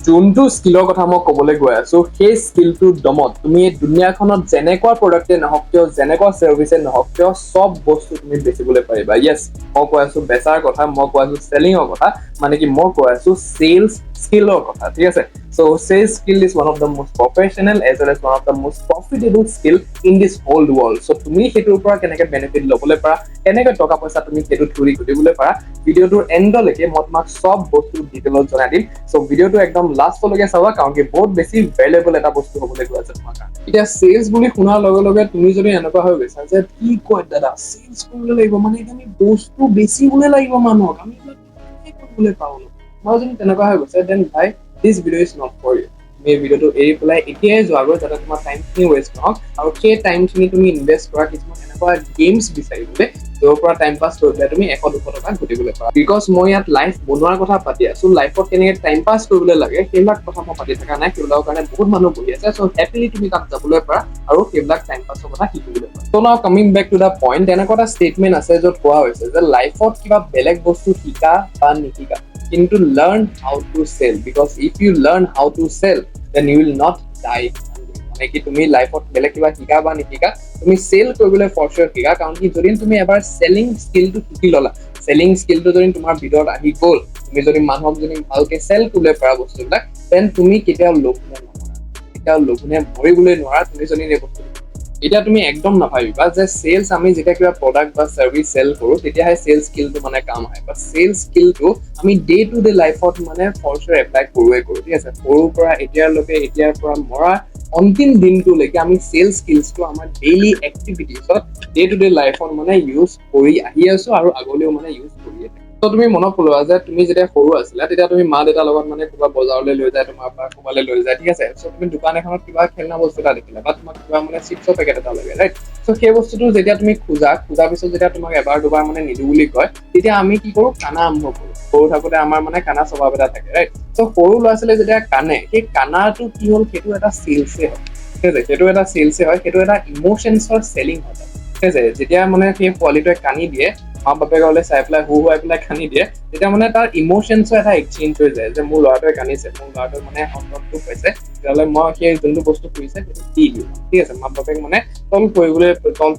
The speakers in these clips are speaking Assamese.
যোনটো স্কিলৰ কথা মই ক'বলৈ গৈ আছো সেই স্কিলটোৰ দমত তুমি এই দুনিয়াখনত যেনেকুৱা প্ৰডাক্টে নহওক কিয় যেনেকুৱা চাৰ্ভিচে নহওক কিয় চব বস্তু তুমি বেচিবলৈ পাৰিবা য়েছ মই কৈ আছো বেচাৰ কথা মই কৈ আছো চেলিঙৰ কথা মানে কি মই কৈ আছো চেলছ স্কিলৰ কথা ঠিক আছে so sales skill is one of the most professional as well as one of the most profitable skill in this whole world so তুমি হেতুৰ পৰা কেনেকৈ বেনিফিট ল'বলৈ পাৰা কেনেকৈ টকা পইচা তুমি হেতুত ঘূৰি ঘূৰিবলৈ পাৰা ভিডিওটোৰ এণ্ডলৈকে মই তোমাক সব বস্তু ডিটেইলত জনাই দিম সো ভিডিওটো একদম লাষ্টলৈকে চাবা কাৰণ কি বহুত বেছি ভ্যালুয়েবল এটা বস্তু হ'বলৈ গৈ আছে তোমাৰ কাৰণে এতিয়া সেলছ বুলি শুনাৰ লগে লগে তুমি যদি এনেকুৱা হৈ গৈছা যে কি কয় দাদা সেলছ কৰিব লাগিব মানে আমি বস্তু বেচিবলৈ লাগিব মানুহক আমি কৰিবলৈ পাওঁ মই যদি তেনেকুৱা হৈ গৈছে দেন ভাই this video is not for you তুমি এই ভিডিওটো এৰি পেলাই এতিয়াই যোৱাগৈ যাতে তোমাৰ টাইমখিনি ৱেষ্ট নহওক আৰু সেই টাইমখিনি তুমি ইনভেষ্ট কৰা কিছুমান এনেকুৱা গেমছ বিচাৰিবলৈ য'ৰ পৰা টাইম পাছ কৰি পেলাই তুমি 100-200 টকা ঘটিবলৈ পাৰা বিকজ মই ইয়াত লাইফ বনোৱাৰ কথা পাতি আছো লাইফত কেনেকৈ টাইম পাছ কৰিবলৈ লাগে সেইবিলাক কথা মই পাতি থকা নাই সেইবিলাকৰ কাৰণে বহুত মানুহ বহি আছে চ' হেপিলি তুমি তাত যাবলৈ পাৰা আৰু সেইবিলাক টাইম পাছৰ কথা শিকিবলৈ পাৰা ত' now coming back to the point এনেকুৱা এটা ষ্টেটমেণ্ট আছে য'ত কোৱা হৈছে যে লাইফত কিবা বেলেগ বস্তু শিকা বা নিশিকা কিন্তু learn how to sell because if you learn how to sell then you will not die মানে কি তুমি লাইফত বেলেগ কিবা শিকা বা নিশিকা তুমি সেল কৰিবলৈ ফৰ শিওৰ শিকা কাৰণ কি যদি তুমি এবাৰ সেলিং স্কিলটো শিকি ললা সেলিং স্কিলটো যদি তোমাৰ ভিতৰত আহি গ'ল তুমি যদি মানুহক যদি ভালকে সেল কৰিবলৈ পাৰা বস্তুবিলাক দেন তুমি কেতিয়াও লোভনে মৰিবলৈ নোৱাৰা তুমি যদি এই বস্তু এটা তুমি একদম নাভাবিবা যে সেলস আমি যেতিয়া কিবা প্ৰডাক্ট বা সাৰ্ভিস সেল কৰো তেতিয়াহে সেলস স্কিলটো মানে কাম হয় বা সেলস স্কিলটো আমি ডে টু ডে লাইফত মানে ফৰ শিওৰ এপ্লাই কৰোৱে কৰো ঠিক আছে সৰুৰ পৰা এতিয়াৰ পৰা মৰা অন্তিম দিনটোলৈকে আমি সেলস স্কিলছটো আমাৰ ডেইলি এক্টিভিটিছত ডে টু ডে লাইফত মানে ইউজ কৰি আহি আছো আৰু আগলৈও মানে ইউজ কৰি আহিম তো তুমি মনত পেলোৱা যে তুমি যেতিয়া সৰু আছিলা তেতিয়া তুমি মা দেউতাৰ লগত মানে কিবা বজাৰলৈ লৈ যায় তোমাৰ পৰা ক'বালৈ লৈ যায় ঠিক আছে সো তুমি দোকান এখনত কিবা খেলনা বস্তু এটা দেখিলা বা তোমাক কিবা মানে চিপছৰ পেকেট এটা লাগে ৰাইট সো সেই বস্তুটো যেতিয়া তুমি খোজাৰ পিছত যেতিয়া তোমাক এবাৰ দুবাৰ মানে নিদু বুলি কয় তেতিয়া আমি কি কৰো কানা আৰম্ভ কৰো সৰু থাকোতে আমাৰ মানে কানা স্বভাৱ এটা থাকে ৰাইট সো সৰু ল'ৰা ছোৱালীয়ে যেতিয়া কানে সেই কানাটো কি হ'ল সেইটো এটা সেলছে হয় ঠিক আছে সেইটো এটা সেলছে হয় সেইটো এটা ইমোশনছৰ সেলিং হয় ঠিক আছে যেতিয়া মানে সেই পোৱালিটোৱে কানি দিয়ে মা বাপেকলে চাই পেলাই হুৱাই পেলাই কানি দিয়ে তেতিয়া মানে তাৰ ইমোশনছৰ এটা এক্সচেঞ্জ হৈ যায় যে মোৰ ল'ৰাটোৱে কানিছে মোৰ ল'ৰাটোৱে মানে সন্তোষটো পাইছে তেতিয়াহ'লে মই সেই যোনটো বস্তু কৰিছে সেইটো দি দিওঁ ঠিক আছে মা বাপেক মানে তল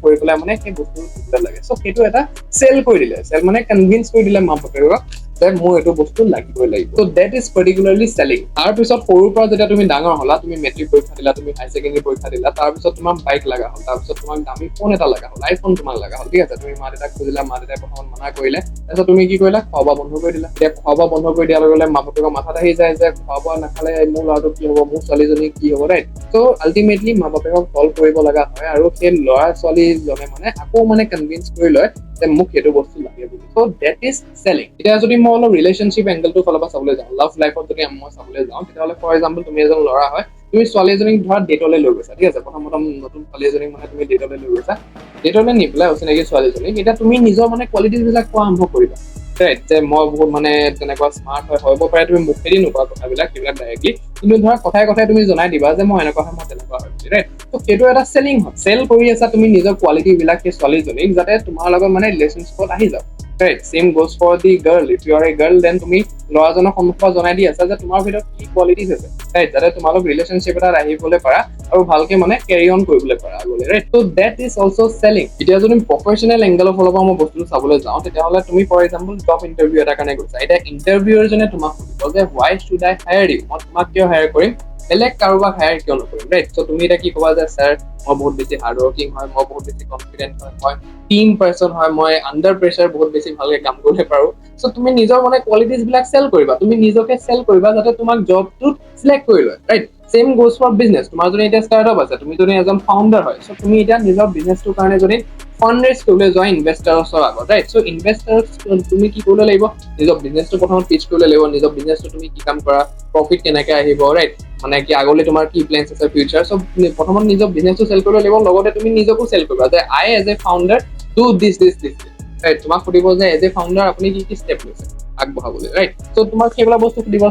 কৰি পেলাই মানে সেই বস্তুটো দিবলৈ লাগে চ' সেইটো এটা চেল কৰি দিলে চেল মানে কনভিন্স কৰি দিলে মা বাপেকক যে মোৰ এইটো বস্তু লাগিবই লাগিব চ' দেট ইজ পাৰ্টিকুলাৰলি চেলিং তাৰপিছত সৰুৰ পৰা যেতিয়া তুমি ডাঙৰ হ'লা তুমি মেট্ৰিক পৰীক্ষা দিলা তুমি হাই ছেকেণ্ডেৰী পৰীক্ষা দিলা তাৰপিছত তোমাৰ বাইক লগা হ'ল তাৰপিছত তোমাক দামী ফোন এটা লগা হ'ল আইফোন তোমাক লগা হ'ল ঠিক আছে তুমি মা দেউতাক খুজিলা মা দেউতাই প্ৰথমত মানা কৰিলে তাৰপিছত তুমি কি কৰিলা খোৱা বোৱা বন্ধ কৰি দিলা এতিয়া খোৱা বোৱা বন্ধ কৰি দিয়াৰ লগে লগে মা বাপেকৰ মাথাত আহি যায় যে খোৱা বোৱা নাখালে মোৰ ল'ৰাটো কি হ'ব মোৰ ছোৱালীজনী কি হ'ব ৰাইট চ' আল্টিমেটলি মা বাপেকক কল কৰিব লগা হয় আৰু সেই ল'ৰা ছোৱালীজনে মানে আকৌ মানে কনভিন্স কৰি লয় যে মোক সেইটো বস্তু লাগে বুলি চ' দেট ইজ চেলিং এতিয়া যদি মই অলপ ৰিলেশ্যনশ্বিপ এংগলটোৰ ফালৰ পৰা চাবলৈ যাওঁ লাভ লাইফত যদি মই চাবলৈ যাওঁ তেতিয়াহ'লে ফৰ এক্সাম্পল তুমি এজন ল'ৰা হয় তুমি ছোৱালী এজনীক ধৰা ডেটলৈ লৈ গৈছা ঠিক আছে প্ৰথম নতুন ছোৱালী এজনীক মানে তুমি ডেটলৈ লৈ গৈছা ডেটলৈ নি পেলাই অচিনাকি ছোৱালীজনীক এতিয়া তুমি নিজৰ মানে কোৱালিটিজ বিলাক কোৱা আৰম্ভ কৰিবা ৰাইট যে মই বহুত মানে তেনেকুৱা স্মাৰ্ট হ'ব পাৰে তুমি মুখেদি নোকোৱা কথাবিলাক সেইবিলাক ডাইৰেক্টলি কিন্তু ধৰা কথাই তুমি জনাই দিবা যে মই এনেকুৱা হয় মই তেনেকুৱা হয় বুলি ৰাইট ত' সেইটো এটা চেলিং হয় চেল কৰি আছা তুমি নিজৰ কোৱালিটি বিলাক সেই ছোৱালীজনীক যাতে তোমাৰ লগত মানে ৰিলেশ্যনশ্বিপত আহি যাওক right same goes for the girl if you are a girl then তুমি ল'ৰাজনৰ সন্মুখত জনাই দি আছা যে তোমাৰ ভিতৰত কি কোৱালিটিজ আছে ৰাইট যাতে তোমালোক ৰিলেশ্যনশ্বিপ এটাত আহিবলৈ পাৰা আৰু ভালকে মানে কেৰি অন কৰিবলৈ পাৰা আগলৈ right to' that is also' selling এতিয়া যদি প্ৰফেশ্যনেল এংগেলৰ ফালৰ পৰা মই বস্তুটো চাবলৈ যাওঁ তেতিয়াহ'লে তুমি ফৰ এক্সাম্পল জব ইণ্টাৰভিউ এটা কাৰণে গৈছা এতিয়া ইণ্টাৰভিউৰজনে তোমাক সুধিব যে হোৱাই শুড আই হায়াৰ ইউ মই তোমাক কিয় হায়াৰ কৰিম বেলেগ কাৰোবাক হায়াৰ কিয় নকৰিম ৰাইট চ' তুমি এতিয়া কি ক'বা যে ছাৰ মই বহুত বেছি হাৰ্ড ৱৰ্কিং হয় মই বহুত বেছি কনফিডেন্ট হয় মই টিম পাৰ্চন হয় মই আণ্ডাৰ প্ৰেছাৰ বহুত বেছি ভালকে কাম কৰিব পাৰো চ' তুমি নিজৰ মানে কোৱালিটিজ বিলাক চেল কৰিবা তুমি নিজকে চেল কৰিবা যাতে তোমাক জবটোত চিলেক্ট কৰি লয় right same goes for business তোমাৰ যদি এতিয়া ষ্টাৰ্টআপ আছে তুমি যদি এজন ফাউণ্ডাৰ হয় চ' তুমি এতিয়া নিজৰ বিজনেছটোৰ কাৰণে যদি ফাণ্ড ৰেইজ কৰিবলৈ যোৱা ইনভেষ্টাৰ্ছৰ আগত ৰাইট চ' ইনভেষ্টাৰ্ছ তুমি কি কৰিব লাগিব নিজৰ বিজনেছটো প্ৰথমত পিচ কৰিব লাগিব নিজৰ বিজনেছটো তুমি কি কাম কৰা প্ৰফিট কেনেকে আহিব ৰাইট মানে কি আগলৈ তোমাৰ কি প্লেনছ আছে ফিউচাৰ চ' প্ৰথমত নিজৰ বিজনেছটো চেল কৰিব লাগিব লগতে তুমি নিজকো চেল কৰিবা যে I as a founder do this right তোমাক সুধিব যে এজ এ ফাউণ্ডাৰ আপুনি কি ষ্টেপ লৈছে আগবঢ়াবলৈ ৰাইট চ' তোমাক সেইবিলাক বস্তু সুধিব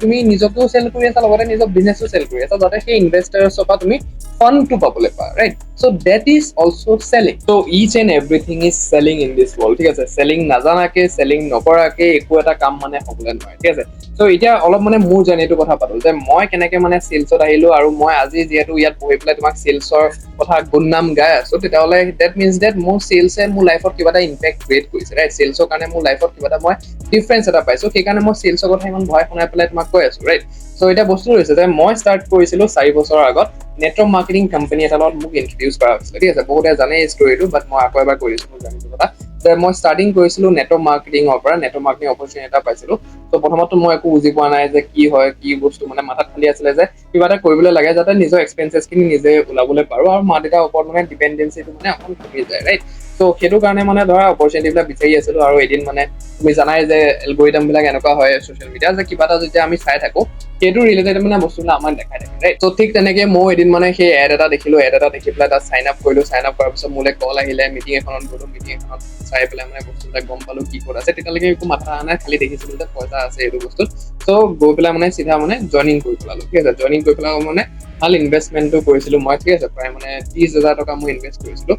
তুমি নিজকেও চেল কৰি আছা লগতে নিজৰ বিজনেছো চেল কৰি আছা যাতে সেই ইনভেষ্টাৰ্ছৰ পৰা তুমি ফাণ্ডটো পাবলৈ পাৰা right so' that is also' selling so' is and everything is selling in this world ঠিক আছে চেলিং নাজানাকে চেলিং নকৰাকে একো এটা কাম মানে হ'বলৈ নোৱাৰে ঠিক আছে চ' এতিয়া অলপ মানে মোৰ জাৰ্নিটো কথা পাতো যে মই কেনেকে মানে চেলছত আহিলো আৰু মই আজি যিহেতু ইয়াত বহি পেলাই তোমাক চেলছৰ কথা গুণনাম গাই আছো তেতিয়াহ'লে ডেট মিনছ ডেট মোৰ চেলছে মোৰ লাইফত কিবা এটা ইম্পেক্ট ক্ৰিয়েট কৰিছে ৰাইট চেলছৰ কাৰণে মোৰ লাইফত কিবা এটা মই ডিফাৰেঞ্চ এটা পাইছো সেইকাৰণে মই চেলছৰ কথা ইমান ভয় শুনাই পেলাই তোমাক কৈ আছো ৰাইট চ' এতিয়া বস্তু হৈছে যে মই ষ্টাৰ্ট কৰিছিলো 4 বছৰৰ আগত নেটৱৰ্ক মাৰ্কেটিং কোম্পানী এটা লগত মোক ইন্ট্ৰডিউচ কৰা হৈছিলে ঠিক আছে বহুতে জানে এই ষ্টৰিটো বাট মই আকৌ এবাৰ কৰিছো মোৰ জানিছো কথা যে মই ষ্টাৰ্টিং কৰিছিলো নেটৱৰ্ক মাৰ্কেটিঙৰ পৰা নেটৱৰ্ক মাৰ্কেটিং অপৰচুনিটি এটা পাইছিলো ত' প্ৰথমতো মই একো বুজি পোৱা নাই যে কি হয় কি বস্তু মানে মাথাত খালি আছিলে যে কিবা এটা কৰিবলৈ লাগে যাতে নিজৰ এক্সপেন্সেছ খিনি নিজে ওলাবলৈ পাৰো আৰু মা দেউতাৰ ওপৰত মানে ডিপেণ্ডেঞ্চিটো মানে অকণ কমি যায় ৰাইট চ' সেইটো কাৰণে মানে ধৰা অপৰচুনিটি বিলাক বিচাৰি আছিলো আৰু এদিন মানে তুমি জানাই যে এলগৰিদম বিলাক এনেকুৱা হয় ছচিয়েল মিডিয়া যে কিবা এটা যেতিয়া আমি চাই থাকো সেইটো ৰিলেটেড মানে বস্তুবিলাক আমাক দেখাই থাকে ৰাইট চ' ঠিক তেনেকে মই এদিন মানে সেই এড এটা দেখিলো এড এটা দেখি পেলাই তাত চাইন আপ কৰিলো চাইন আপ কৰাৰ পিছত মোলৈ কল আহিলে মিটিং এখনত গলো মিটিং এখনত চাই পেলাই মানে বস্তুবিলাক গম পালো কি ক'ত আছে তেতিয়ালৈকে একো মাথা অহা নাই খালি দেখিছিলো যে পইচা আছে এইটো বস্তুত চ' গৈ পেলাই মানে চিধা মানে জইনিং কৰি পেলালো ঠিক আছে জইনিং কৰি পেলাই মানে ভাল ইনভেষ্টমেণ্টটো কৰিছিলো মই ঠিক আছে প্ৰায় মানে 30,000 টকা মই ইনভেষ্ট কৰিছিলো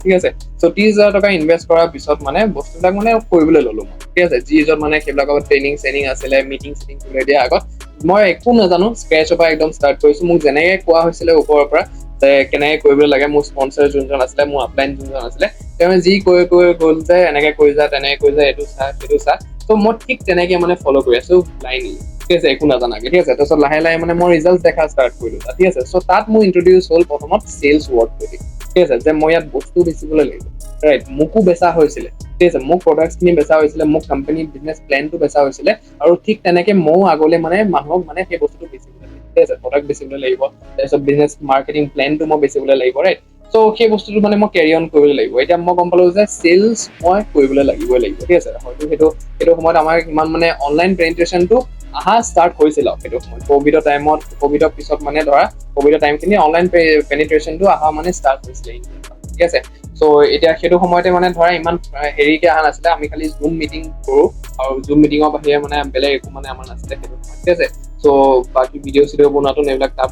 ঠিক আছে চ' 30,000 টকা ইনভেষ্ট কৰাৰ পিছত মানে বস্তুবিলাক মানে কৰিবলৈ ললো মই ঠিক আছে যিজন মানে সেইবিলাকৰ ট্ৰেইনিং চেইনিং আছিলে মিটিং চিটিং কৰি দিয়া আগত মই একো নাজানো স্ক্ৰেচৰ পৰা একদম ষ্টাৰ্ট কৰিছো মোক যেনেকে কোৱা হৈছিলে ওপৰৰ পৰা যে কেনেকে কৰিব লাগে মোৰ স্পনচাৰ যোনজন আছিলে মোৰ আপলাইন যোনজন আছিলে তেওঁ যি কৈ গ'ল যে এনেকে কৰি যা তেনেকে কৰি যা এইটো চা সেইটো চা ত' মই ঠিক তেনেকে মানে ফ'ল' কৰি আছো ব্লাইণ্ডলি ঠিক আছে একো নাজানাকে ঠিক আছে তাৰপিছত লাহে লাহে মানে মই ৰিজাল্ট দেখা ষ্টাৰ্ট কৰিলো ঠিক আছে চ' তাত মোৰ ইন্ট্ৰডিউচ হ'ল প্ৰথমত চেলছ ৱৰ্ড বুলি ঠিক আছে যে মই ইয়াত বস্তু বেচিবলৈ লাগিব ৰাইট মোকো বেচা হৈছিলে ঠিক আছে মোক প্ৰডাক্টছ খিনি বেচা হৈছিলে মোক কোম্পানীৰ বিজনেছ প্লেনটো বেচা হৈছিলে আৰু ঠিক তেনেকে ময়ো আগলৈ মানে মানুহক মানে সেই বস্তুটো বেচিবলৈ লাগিব ঠিক আছে প্ৰডাক্ট বেচিবলৈ লাগিব তাৰপিছত বিজনেছ মাৰ্কেটিং প্লেনটো মই বেচিবলৈ লাগিব ৰাইট চ' সেই বস্তুটো মানে মই কেৰি অন কৰিবলৈ লাগিব এতিয়া মই গম পালো যে চেলছ মই কৰিবলৈ লাগিবই লাগিব ঠিক আছে হয়তো সেইটো সময়ত আমাৰ ইমান মানে অনলাইন পেনিট্ৰেশ্যনটো আহা ষ্টাৰ্ট হৈছিল আৰু সেইটো সময়ত কভিডৰ টাইমত কভিডৰ পিছত মানে ধৰা কভিডৰ টাইমখিনি অনলাইন পেনিট্ৰেশ্যনটো আহা মানে ষ্টাৰ্ট হৈছিলে ঠিক আছে চ' এতিয়া সেইটো সময়তে মানে ধৰা ইমান হেৰিকে অহা নাছিলে আমি খালি জুম মিটিং কৰো আৰু জুম মিটিঙৰ বাহিৰে মানে বেলেগ একো মানে আমাৰ নাছিলে সেইটো সময়ত ঠিক আছে চ' বাকী ভিডিঅ' চিডিঅ' বনোৱাটো এইবিলাক টাফ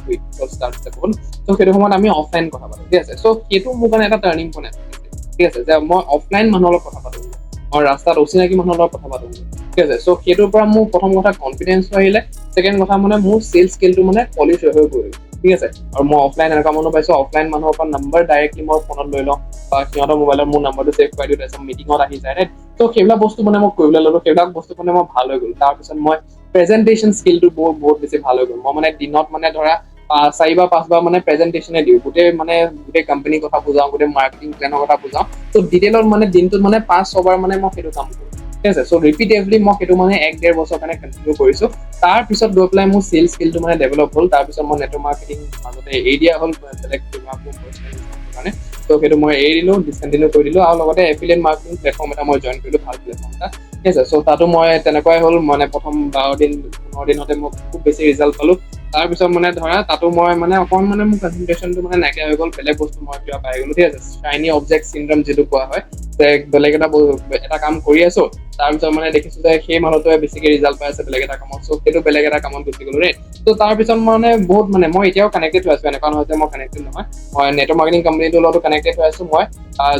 ষ্টাৰ্ট হৈছে বহুত চ' সেইটো সময়ত আমি অফলাইন কথা পাতো ঠিক আছে চ' সেইটো মোৰ কাৰণে এটা টাৰ্ণিং পইণ্ট ঠিক আছে যে মই অফলাইন মানুহৰ লগত কথা পাতো মই ৰাস্তাত অচিনাকি মানুহৰ লগত কথা পাতো ঠিক আছে চ' সেইটোৰ পৰা মোৰ প্ৰথম কথা কনফিডেন্স আহিলে ছেকেণ্ড কথা মানে মোৰ চেলছ স্কিলটো মানে পলিচ হৈ পৰিল ঠিক আছে আৰু মই অফলাইন এনেকুৱা মানুহ পাইছো অফলাইন মানুহৰ পৰা নাম্বাৰ ডাইৰেক্টলি মই ফোনত লৈ লওঁ বা সিহঁতৰ মোবাইলত মোৰ নাম্বাৰটো ছেভ কৰি দিওঁ তাৰপিছত মিটিঙত আহি যায় ৰাইট ত' সেইবিলাক বস্তু মানে মই কৰিবলৈ ললো সেইবিলাক বস্তু মানে মই ভাল হৈ গ'ল তাৰপিছত মই প্ৰেজেন্টেশ্যন স্কিলটো বহুত বেছি ভাল হৈ গ'ল মই মানে দিনত মানে ধৰা 4 বা 5 বাৰ মানে প্ৰেজেন্টেশ্যনে দিওঁ গোটেই কোম্পানীৰ কথা বুজাওঁ গোটেই মাৰ্কেটিং প্লেনৰ কথা বুজাওঁ ত' ডিটেইলত মানে দিনটোত মানে 5-6 বাৰ মানে মই সেইটো কাম কৰো ঠিক আছে চ' ৰিপিটেডলি মই সেইটো মানে 1-1.5 বছৰ কাৰণে কণ্টিনিউ কৰিছো তাৰ পিছত গৈ পেলাই মোৰ চেলছ স্কিলটো মানে ডেভেলপ হ'ল তাৰপিছত মই নেটৱৰ্ক মাৰ্কেটিং মাজতে এৰি দিয়া হ'ল বেলেগ কাৰণে ত' সেইটো মই এৰি দিলো ডিছকণ্টিনিউ কৰি দিলো আৰু লগতে এফিলিয়েট মাৰ্কেটিং প্লেটফৰ্ম এটা মই জইন কৰিলো ভাল প্লেটফৰ্ম এটা ঠিক আছে চ' তাতো মই তেনেকুৱাই হ'ল মানে প্ৰথম 12 দিন 15 দিনতে মই খুব বেছি ৰিজাল্ট পালো তাৰপিছত মানে ধৰা তাতো মই মানে অকণ মানে মোৰ কনচেনট্ৰেশ্যনটো মানে নাইকিয়া হৈ গ'ল বেলেগ বস্তু মই কিবা পাই গ'লো ঠিক আছে চাইনি অবজেক্ট চিনড্ৰম যিটো কোৱা হয় যে বেলেগ এটা কাম কৰি আছো তাৰপিছত মানে দেখিছো যে সেই মানুহটোৱে বেছিকে ৰিজাল্ট পাই আছে বেলেগ এটা কামত চ' সেইটো বেলেগ এটা কামত গুচি গ'লো দেই ত' তাৰপিছত মানে বহুত মানে মই এতিয়াও কানেক্টেড হৈ আছো এনেকুৱা নহয় যে মই কানেক্টেড নহয় মই নেটৱৰ্ক মাৰ্কেটিং কোম্পানীটোৰ লগতো কানেক্টেড হৈ আছো মই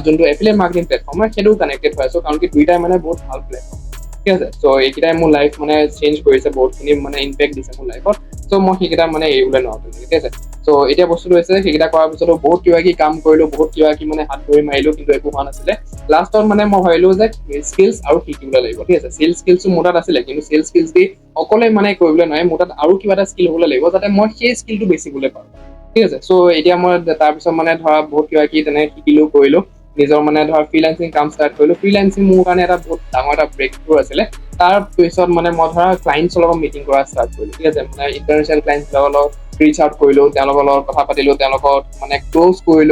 যোনটো এফিলিয়েট মাৰ্কেটিং প্লেটফৰ্ম হয় সেইটো কানেক্টেড হৈ আছো কাৰণ কি দুইটাই মানে বহুত ভাল প্লেটফৰ্ম ঠিক আছে চ' এইকেইটাই মোৰ লাইফ মানে চেঞ্জ কৰিছে বহুতখিনি মানে ইম্পেক্ট দিছে মোৰ লাইফত চ' মই সেইকেইটা মানে এৰিবলৈ নোৱাৰো ঠিক আছে চ' এতিয়া বস্তুটো হৈছে সেইকেইটা কৰাৰ পিছতো বহুত কিবা কিবি কাম কৰিলো বহুত কিবা কিবি মানে হাত ধৰি মাৰিলো কিন্তু একো হোৱা নাছিলে লাষ্টত মানে মই ভাবিলো যে স্কিলছ আৰু শিকিবলৈ লাগিব ঠিক আছে চেলছ স্কিলছটো মোৰ তাত আছিলে কিন্তু চেলছ স্কিলছ দি অকলে মানে কৰিবলৈ নোৱাৰে মোৰ তাত আৰু কিবা এটা স্কিল হ'বলৈ লাগিব যাতে মই সেই স্কিলটো বেচিবলৈ পাৰো ঠিক আছে চ' এতিয়া মই তাৰপিছত মানে ধৰা বহুত কিবা কিবি তেনেকে শিকিলো কৰিলো নিজৰ মানে ধৰা ফ্ৰিলেন্সিং কাম ষ্টাৰ্ট কৰিলো ফ্ৰিলেন্সিং মোৰ কাৰণে এটা বহুত ডাঙৰ এটা ব্ৰেক থ্ৰু আছিলে তাৰ পিছত মানে মই ধৰা ক্লাইণ্টছৰ লগত মিটিং কৰা ষ্টাৰ্ট কৰিলো ঠিক আছে মানে ইণ্টাৰনেশ্যনেল ক্লাইণ্টছবিলাকৰ লগত ৰিচ আউট কৰিলো তেওঁলোকৰ লগত কথা পাতিলো তেওঁলোকৰ মানে ক্ল'জ কৰি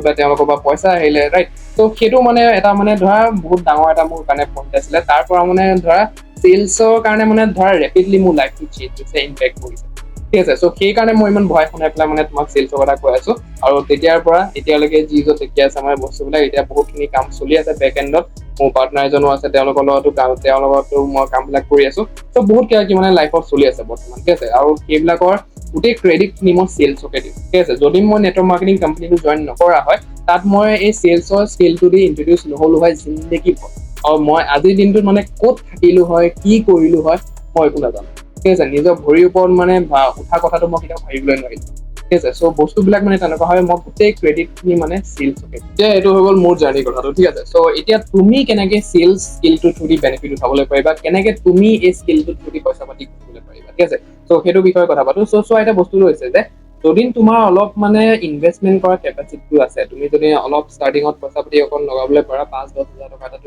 পেলাই তেওঁলোকৰ পৰা পইচা আহিলে ৰাইট ত' সেইটো মানে এটা মানে ধৰা বহুত ডাঙৰ এটা মোৰ কাৰণে পইণ্ট আছিলে তাৰ পৰা মানে ধৰা চেলছৰ কাৰণে মানে ধৰা ৰেপিডলি মোৰ লাইফটো চেঞ্জ হৈছে ইম্পেক্ট কৰিছে ঠিক আছে চ' সেইকাৰণে মই ইমান ভয় শুনাই পেলাই মানে তোমাক চেলছৰ কথা কৈ আছো আৰু তেতিয়াৰ পৰা এতিয়ালৈকে যি য'ত দেখি আছে আমাৰ বস্তুবিলাক এতিয়া বহুতখিনি কাম চলি আছে বেক এণ্ডত মোৰ পাৰ্টনাৰ এজনো আছে, তেওঁলোকৰ লগতো মই কামবিলাক কৰি আছো। ত' বহুত কিবা কি মানে লাইফত চলি আছে বৰ্তমান, ঠিক আছে। আৰু সেইবিলাকৰ গোটেই ক্ৰেডিটখিনি মই চেলছকে দিওঁ, ঠিক আছে। যদি মই নেটৱৰ্ক মাৰ্কেটিং কোম্পানীটো জইন নকৰা হয়, তাত মই এই চেলছৰ স্কিলটো দি ইন্ট্ৰডিউচ নহলো হয় জিন্দেগী ভৰ। আৰু মই আজিৰ দিনটোত মানে ক'ত থাকিলো হয়, কি কৰিলো হয়, মই একো নাজানো, ঠিক আছে। নিজৰ ভৰিৰ ওপৰত মানে উঠা কথাটো মই কেতিয়াও ভাবিবলৈ নোৱাৰিলো, ঠিক আছে। চ' বস্তুবিলাক মানে তেনেকুৱা হয়, মই গোটেই ক্ৰেডিটখিনি মানে চেলছকে দিওঁ। এতিয়া এইটো হৈ গ'ল মোৰ জাৰ্ণিৰ কথাটো, ঠিক আছে। চ' এতিয়া তুমি কেনেকে চেলছ স্কিলটো থ্ৰু দি বেনিফিট উঠাবলৈ পাৰিবা, কেনেকে তুমি এই স্কিলটো থ্ৰু দি পইচা পাতি ঘটিবলৈ পাৰিবা, ঠিক আছে। চ' সেইটো বিষয়ে কথা পাতো। চ' এটা বস্তুটো হৈছে যে যদি তোমাৰ অলপ মানে ইনভেষ্টমেণ্ট কৰা কেপাচিটিটো আছে, তুমি যদি অলপ ষ্টাৰ্টিঙত পইচা পাতি অকণ লগাবলৈ পাৰা, 5-10 হাজাৰ টকা এটা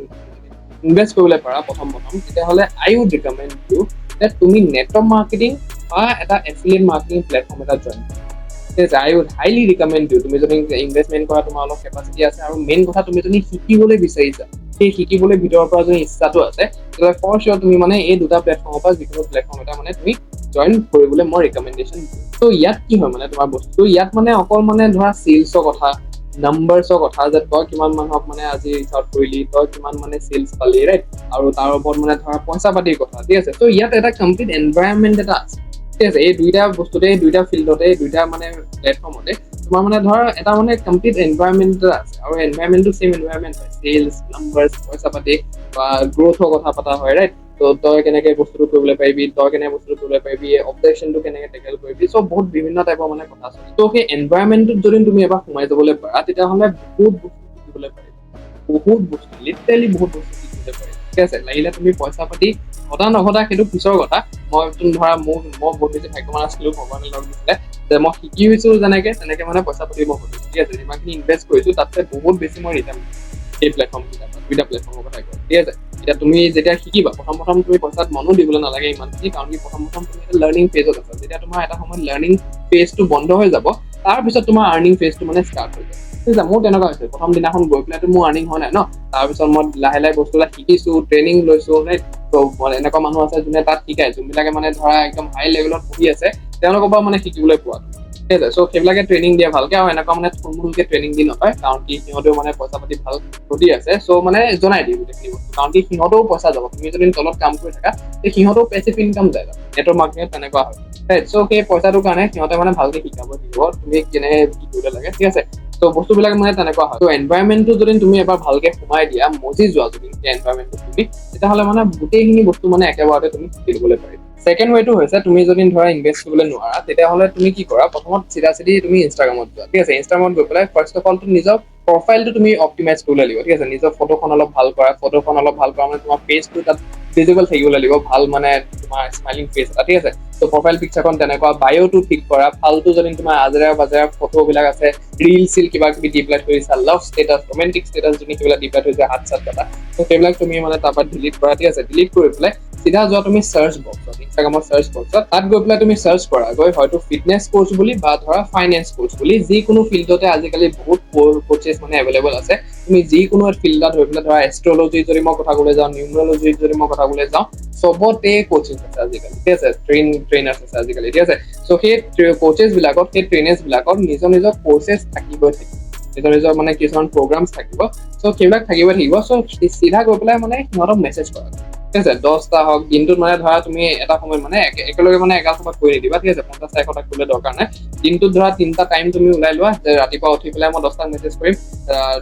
ইনভেষ্ট কৰিবলৈ পাৰা প্ৰথম, তেতিয়াহ'লে আই উড ৰিকমেণ্ড ইউ যে তুমি নেটৱৰ্ক মাৰ্কেটিং বা এটা এফিলিয়েট মাৰ্কেটিং প্লেটফৰ্ম এটা জইন কৰা। I would highly recommend you, তুমি যদি ইনভেষ্টমেণ্ট কৰা তোমাৰ অলপ কেপাচিটি আছে, আৰু মেইন কথা তুমি যদি শিকিবলৈ বিচাৰিছা, সেই শিকিবলৈ ভিতৰৰ পৰা যদি ইচ্ছাটো আছে, তেতিয়াহ'লে ফৰ চিয়ৰ তুমি মানে এই দুটা প্লেটফৰ্মৰ পৰা যিকোনো প্লেটফৰ্ম এটা মানে তুমি জইন কৰিবলৈ মই ৰিকমেণ্ডেশ্যন দিম। ত' ইয়াত কি হয় মানে তোমাৰ বস্তুটো, ইয়াত মানে অকল মানে ধৰা চেলছৰ কথা, নাম্বাৰছৰ কথা, যে তই কিমান মানুহক মানে আজি ৰিচ আউট কৰিলি, তই কিমান মানে চেলছ পালি, ৰাইট, আৰু তাৰ ওপৰত মানে ধৰা পইচা পাতিৰ কথা, ঠিক আছে। ত' ইয়াত এটা কমপ্লিট এনভাইৰনমেণ্ট এটা আছে, ঠিক আছে। এই দুইটা বস্তুতে, এই দুইটা ফিল্ডতে, এই দুইটা মানে প্লেটফৰ্মতে তোমাৰ মানে ধৰ এটা মানে কমপ্লিট এনভাইৰনমেণ্ট এটা আছে, আৰু এনভাইৰনমেণ্টটো চেম এনভাইৰনমেণ্ট হয়, চেলছ, নাম্বাৰছ, পইচা পাতি বা গ্ৰথৰ কথা পতা হয়, ৰাইট। ত' তই কেনেকে বস্তুটো কৰিবলৈ পাৰিবি, তই কেনেকে বস্তুটো কৰিবলৈ পাৰিবি, অবজেকশ্যনটো কেনেকে টেকেল কৰিবি, চব বহুত বিভিন্ন টাইপৰ মানে কথা আছে। ত' সেই এনভাইৰনমেণ্টটোত যদি তুমি এবাৰ সোমাই যাবলৈ পাৰা, তেতিয়াহ'লে বহুত বস্তু শিকিবলৈ পাৰিবা, বহুত বস্তু, লিটাৰেলি বহুত বস্তু শিকিবলৈ পাৰিবা, ঠিক আছে। লাগিলে তুমি পইচা পাতি ঘটা নঘটা সেইটো পিছৰ কথা। মই ধৰা মই বহুত বেছি ভাগ্যৱান আছিলো, ভগৱানে লগ দিছিলে যে মই শিকিছো তেনেকে মানে পইচা পাতি মই ঘটিছো, ঠিক আছে। যিমানখিনি ইনভেষ্ট কৰিছো তাতকে বহুত বেছি মই ৰিটাৰ্ণ এই প্লেটফৰ্ম দুইটা প্লেটফৰ্মৰ কথা কয়, ঠিক আছে। এতিয়া তুমি যেতিয়া শিকিবা, প্ৰথম তুমি পইচাত মনো দিবলৈ নালাগে ইমানখিনি, কাৰণ কি প্ৰথম তুমি এটা লাৰ্ণিং ফেজত আছা। যেতিয়া তোমাৰ এটা সময়ত লাৰ্ণিং ফেজটো বন্ধ হৈ যাব, তাৰপিছত তোমাৰ আৰ্নিং ফেজটো মানে ষ্টাৰ্ট হৈ যায়, ঠিক আছে। মোৰ তেনেকুৱা হৈছে, প্ৰথম দিনাখন গৈ পেলাইতো মোৰ আৰ্নিং হোৱা নাই ন, তাৰপিছত মই লাহে লাহে বস্তুবিলাক শিকিছো, ট্ৰেইনিং লৈছো, ৰাইট। ত' এনেকুৱা মানুহ আছে যোনে তাত শিকায়, যোনবিলাকে মানে ধৰা একদম হাই লেভেলত পঢ়ি আছে, তেওঁলোকৰ পৰা মানে শিকিবলৈ পোৱা, ঠিক আছে। চ' সেইবিলাকে ট্ৰেইনিং দিয়ে ভালকে, আৰু এনেকুৱা মানে থুলমূলকে ট্ৰেইনিং দি নকয়, কাৰণ কি সিহঁতেও মানে পইচা পাতি ভাল ঘটি আছে। চ' মানে জনাই দিয়ে গোটেইখিনি বস্তু, কাৰণ কি সিহঁতেও পইচা যাব, তুমি যদি তলত কাম কৰি থাকা, সিহঁতেও পেচিভ ইনকাম যায়, নেটৱৰ্ক মাৰ্কেটিঙত তেনেকুৱা হয়, ৰাইট। চ' সেই পইচাটোৰ কাৰণে সিহঁতে মানে ভালকে শিকাব দিব তুমি কেনেকে কি কৰিব লাগে, ঠিক আছে। ত' বস্তুবিলাক মানে তেনেকুৱা হয়। ত' এনভাইৰনমেণ্টটো যদি তুমি এবাৰ ভালকে সোমাই দিয়া, মজি যোৱা যদি এনভাইৰনমেণ্টটো তুমি, তেতিয়াহ'লে মানে গোটেইখিনি বস্তু মানে একেবাৰতে তুমি শিকি ল'বলৈ পাৰিবা। ছেকেণ্ড ৱেটো হৈছে, তুমি যদি ধৰা ইনভেষ্ট কৰিবলৈ নোৱাৰা, তেতিয়াহ'লে তুমি কি কৰা, প্ৰথমত চিধা তুমি ইনষ্টাগ্ৰামত যোৱা, ঠিক আছে। ইনষ্টাগ্ৰামত গৈ পেলাই ফাৰ্ষ্ট অফ অল নিজৰ প্ৰফাইলটো তুমি অপ্টিমাইজ কৰিব লাগিব, ঠিক আছে। নিজৰ ফটোখন অলপ ভাল কৰা, মানে তোমাৰ ফেচটো তাত ভিজিবল থাকিব লাগিব, ভাল মানে তোমাৰ স্মাইলিং ফেচ এটা, ঠিক আছে। ত' প্ৰফাইল পিকচাৰখন তেনেকুৱা, বায়'টো ঠিক কৰা, ফাল্টু যদি তোমাৰ আজেৰা বাজেৰা ফটোবিলাক আছে, ৰিল চিল কিবা কিবি দি পেলাই থৈছা, লাভ ষ্টেটাছ, ৰোমেণ্টিক ষ্টেটাছ যদি কিবা দি পেলাই থৈছা, হাত চাত কটা, ত' সেইবিলাক তুমি মানে তাৰপৰা ডিলিট কৰা, ঠিক আছে। ডিলিট কৰি পেলাই চিধা যোৱা তুমি চাৰ্চ বক্সত, ইনষ্টাগ্ৰামৰ চাৰ্চ বক্সত, তাত গৈ পেলাই তুমি চাৰ্চ কৰা হয়তো ফিটনেছ কোচ বুলি বা ধৰা ফাইনেন্স কোচ বুলি, যিকোনো ফিল্ডতে আজিকালি বহুত কোচেছ মানে এভেইলেবল আছে। তুমি যিকোনো ফিল্ডত হৈ পেলাই ধৰা, এষ্ট্ৰলজি যদি মই কথা ক'বলৈ যাওঁ, নিউমৰলজিত যদি মই কথা ক'বলৈ যাওঁ, চবতে কোচিং আছে আজিকালি, ঠিক আছে। ট্ৰেইনাৰ্ছ আছে আজিকালি, ঠিক আছে। চ' সেই কোচেছ বিলাকত, সেই ট্ৰেইনাৰ্ছ বিলাকত নিজৰ কোৰ্চেছ থাকিবই থাকিব, নিজৰ মানে কিছুমান প্ৰগ্ৰামছ থাকিব। চ' সেইবিলাক থাকিবই থাকিব। চ' চিধা গৈ পেলাই মানে সিহঁতক মেছেজ কৰা, ঠিক আছে। 10টা হওক, দিনটোত মানে ধৰা তুমি এটা সময়ত মানে একেলগে মানে এগাল সময়ত কৰি নিদিবা, ঠিক আছে। 50টা 100টা কৰিবলৈ দৰকাৰ নাই। দিনটোত ধৰা 3টা টাইম তুমি ওলাই লোৱা, যে ৰাতিপুৱা উঠি পেলাই মই 10টাক মেছেজ কৰিম,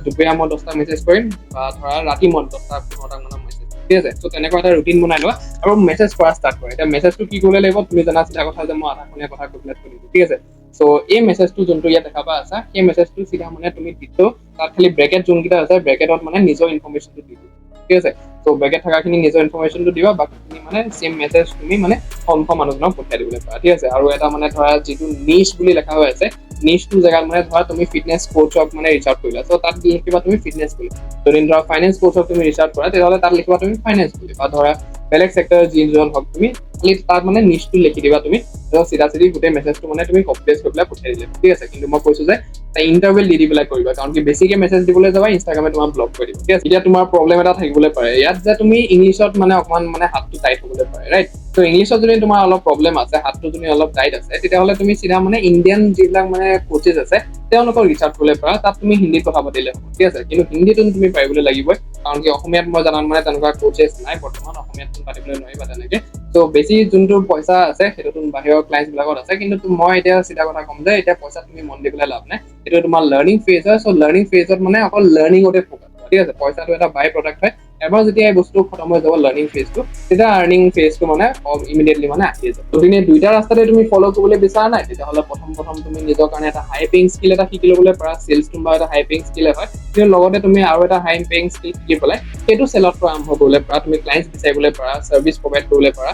দুপৰীয়া মই 10টাক মেছেজ কৰিম, বা ধৰা ৰাতি মই 10টা 15টা মানত মেছেজ, ঠিক আছে। ত' তেনেকুৱা এটা ৰুটিন বনাই লোৱা, আৰু মেছেজ কৰা ষ্টাৰ্ট কৰা। এতিয়া মেছেজটো কি কৰিব লাগিব, তুমি জনা চিধা কথা যে মই আধাখনীয়া কথা কৈ পেলাই থৈ দিছো, ঠিক আছে। চ' এই মেছেজটো যোনটো ইয়াত দেখা পাই আছা, সেই মেছেজটো চিধা মানে তুমি দিছো, তাত খালি ব্ৰেকেট যোনকেইটা আছে, ব্ৰেকেটত মানে নিজৰ ইনফৰমেশ্যনটো দি দিবা, ঠিক আছে। চ' ব্ৰেকেট থকাখিনি নিজৰ ইনফৰমেশ্যনটো দিবা, বাকীখিনি মানে চেম মেছেজ তুমি মানে কনফাৰ্ম মানুহজনক পঠিয়াই দিবলৈ পাৰা, ঠিক আছে। আৰু এটা মানে ধৰা যিটো নিচ বুলি লেখা হৈ আছে, নিচটো জেগাত মানে ধৰা তুমি ফিটনেছ কোচক মানে ৰিচ আউট কৰিলা, চ' তাত লিখিবা তুমি ফিটনেছ বুলি। যদি ধৰা ফাইনেন্স কোচক তুমি ৰিচ আউট কৰা, তেতিয়াহ'লে তাত লিখিবা তুমি ফাইনেন্স বুলি, বা ধৰা বেলেগ চেক্টৰ যিজন হওক তুমি খালি তাত মানে নিচটো লিখি দিবা তুমি, চিধা গোটেই মেছেজটো মানে তুমি কপি পেষ্ট কৰি পেলাই পঠিয়াই দিলে, ঠিক আছে। কিন্তু মই কৈছো যে ইণ্টাৰভেল দি পেলাই কৰিবা, কাৰণ কি বেছিকে মেছেজ দিবলৈ যাবা, ইনষ্টাগ্ৰামে তোমাক ব্লক কৰি দিব, ঠিক আছে। এতিয়া তোমাৰ প্ৰব্লেম এটা থাকিবলৈ পাৰে ইয়াত, যে তুমি ইংলিছত মানে অকমান মানে হাতটো টাইট হ'বলৈ পাৰে, ৰাইট। তো ইংলিছত যদি তোমাৰ অলপ প্ৰব্লেম আছে, হাতটো যদি অলপ টাইট আছে, তেতিয়াহ'লে তুমি চিধা মানে ইণ্ডিয়ান যিবিলাক মানে কোচেছ আছে তেওঁলোকক ৰিচ আউট কৰিব পাৰা, তাত তুমি হিন্দীত কথা পাতিলে হ'ব, ঠিক আছে। কিন্তু হিন্দীটো তুমি পাৰিবলৈ লাগিবই, কাৰণ কি অসমীয়াত মই জানাত মানে তেনেকুৱা কোচেছ নাই বৰ্তমান, অসমীয়াত তুমি পাতিবলৈ নোৱাৰিবা তেনেকে। ত' বেছি যোনটো পইচা আছে সেইটো বাহিৰৰ ক্লাইণ্টছ বিলাকত আছে, কিন্তু মই এতিয়া চিধা কথা ক'ম যে এতিয়া পইচা তুমি মন দি পেলাই লাভ নাই, এইটো তোমাৰ লাৰ্ণিং ফেজ হয়। চ' লাৰ্ণিং ফেজত মানে অকল লাৰ্ণিঙতে ফ'কাছ কৰা, ঠিক আছে। পইচাটো এটা বাই প্ৰডাক্ট হয়, এবাৰ যেতিয়া এই বস্তু খতম হৈ যাব লাৰ্ণিং ফেজটো, তেতিয়া আৰ্নিং ফেজটো মানে ইমিডিয়েটলি মানে আহি যাব। গতিকে দুইটা ৰাস্তাতে তুমি ফ'ল' কৰিবলৈ বিচৰা নাই, তেতিয়াহ'লে প্ৰথম তুমি নিজৰ কাৰণে এটা হাই পেইং স্কিল এটা শিকি ল'বলৈ পাৰা। চেলছটো বা এটা হাই পেইং স্কিলে হয়, কিন্তু লগতে তুমি আৰু এটা হাই পেইং স্কিল শিকি পেলাই সেইটো চেলত আৰম্ভ কৰিবলৈ পাৰা, তুমি ক্লাইণ্টছ বিচাৰিবলৈ পাৰা, চাৰ্ভিছ প্ৰভাইড কৰিবলৈ পাৰা।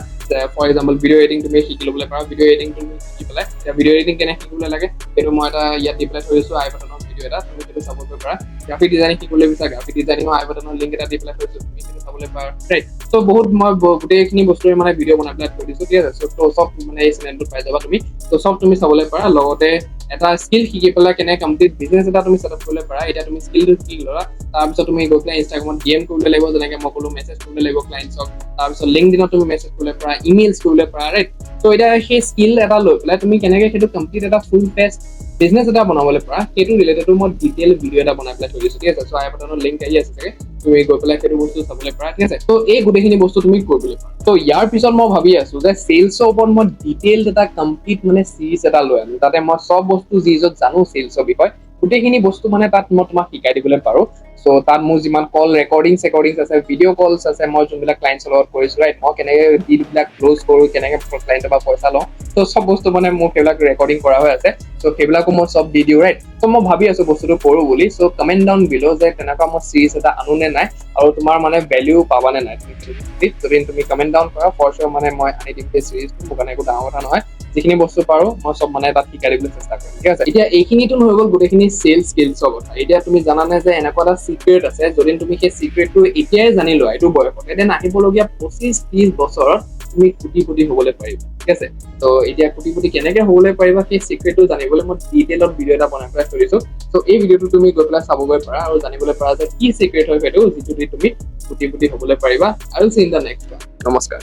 ফৰ এক্সাম্পল ভিডিঅ' এডিটিং তুমি শিকি ল'বলৈ পাৰা, ভিডিঅ' এডিটিং তুমি শিকি পেলাই ভিডিঅ' এডিটিং কেনেকৈ শিকিবলৈ লাগে সেইটো মই এটা ইয়াত দি পেলাই থৈ দিছোঁ আই বাটনৰ ভিডিঅ' এটা, তুমি সেইটো চাব পাৰা। গ্ৰাফিক ডিজাইনিং শিকিবলৈ বিচাৰা, গ্ৰাফিক ডিজাইনিঙৰ আই বাটনৰ লিংক এটা দি পেলাই থৈ দিছোঁ, তুমি সেইটো চাবলৈ পাৰা, ৰাইট। ত' বহুত মই গোটেইখিনি বস্তুৰে মানে ভিডিঅ' বনাই পেলাই থৈ দিছোঁ, ঠিক আছে। ত' চব মানে এই চেনেলটোত পাই যাবা তুমি, ত' চব তুমি চাবলৈ পাৰা। লগতে এটা স্কিল শিকি পেলাই কেনেকৈ কমপ্লিট বিজনেছ এটা তুমি ছেটআপ কৰিবলৈ পাৰা। এতিয়া তুমি স্কিলটো শিকি ল'লা, তাৰপিছত তুমি গৈ পেলাই ইনষ্টাগ্ৰামত DM কৰিব লাগিব, যেনেকৈ মই ক'লো মেছেজ কৰিব লাগিব ক্লাইণ্টছক, তাৰপিছত লিংকডিনত তুমি মেছেজ কৰিব পাৰা, ইমেইলছ কৰিবলৈ পাৰা, ৰাইট। ত' এতিয়া সেই স্কিল এটা লৈ পেলাই তুমি কেনেকৈ সেইটো কমপ্লিট এটা ফুল ফেজ বিজনেছ এটা বনাবলৈ পাৰা, সেইটো ৰিলেটেডো মই ডিটেইল ভিডিঅ' এটা বনাই পেলাই থৈ দিছোঁ, ঠিক আছে। চ' আই বাটনৰ লিংক আহি আছে চাগে, তুমি গৈ পেলাই সেইটো বস্তু চাবলৈ পাৰা, ঠিক আছে। ত' এই গোটেইখিনি বস্তু তুমি কৰিবলৈ পাৰা। ত' ইয়াৰ পিছত মই ভাবি আছো যে চেলছৰ ওপৰত মই ডিটেইল এটা কমপ্লিট মানে চিৰিজ এটা লৈ আনো, তাতে মই চব বস্তু যি য'ত জানো চেলছৰ বিষয়ে গোটেইখিনি বস্তু মানে তাত মই তোমাক শিকাই দিবলৈ পাৰো। চ' তাত মোৰ যিমান কল ৰেকৰ্ডিংছ আছে, ভিডিঅ' কলছ আছে, মই যোনবিলাক ক্লাইণ্টছৰ লগত কৰিছো, ৰাইট, মই কেনেকৈ ডিলবিলাক ক্ল'জ কৰো, কেনেকৈ ক্লাইণ্টৰ পৰা পইচা লওঁ, ত' চব বস্তু মানে মোৰ সেইবিলাক ৰেকৰ্ডিং কৰা হৈ আছে। চ' সেইবিলাকো মই চব দি দিওঁ, ৰাইট। চ' মই ভাবি আছো বস্তুটো কৰো বুলি। চ' কমেণ্ট ডাউন বিল' যে তেনেকুৱা মই চিৰিজ এটা আনো নে নাই, আৰু তোমাৰ মানে ভেলিউ পাবা নে নাই। যদি তুমি কমেণ্ট ডাউন কৰা, ফৰ চিয়ৰ মানে মই আনি দিম সেই চিৰিজটো, মোৰ কাৰণে একো ডাঙৰ কথা নহয়। যিখিনি বস্তু পাৰো মই চব মানে তাত শিকাই দিবলৈ চেষ্টা কৰিম, ঠিক আছে। এতিয়া এইখিনিতো হৈ গ'ল গোটেইখিনি চেলছ স্কিলছৰ কথা। এতিয়া তুমি জানানে যে এনেকুৱা এটা চিক্ৰেট আছে, যদি তুমি সেই চিক্ৰেটটো এতিয়াই জানি লোৱা এইটো বয়সত, এদিন আহিবলগীয়া 25-30 বছৰত তুমি কোটিপতি হ'বলৈ পাৰিবা, ঠিক আছে। ত' এতিয়া কোটিপতি কেনেকে হ'বলৈ পাৰিবা সেই চিক্ৰেটটো জানিবলৈ মই ডিটেইলত ভিডিঅ' এটা বনাই পেলাই থৈ দিছো। ত' এই ভিডিঅ'টো তুমি গৈ পেলাই চাবগৈ পাৰা আৰু জানিবলৈ পাৰা যে কি চিক্ৰেট হয় সেইটো, যিটো দি তুমি কোটিপতি হ'বলৈ পাৰিবা। আৰু চিন দা নেক্সট। নমস্কাৰ।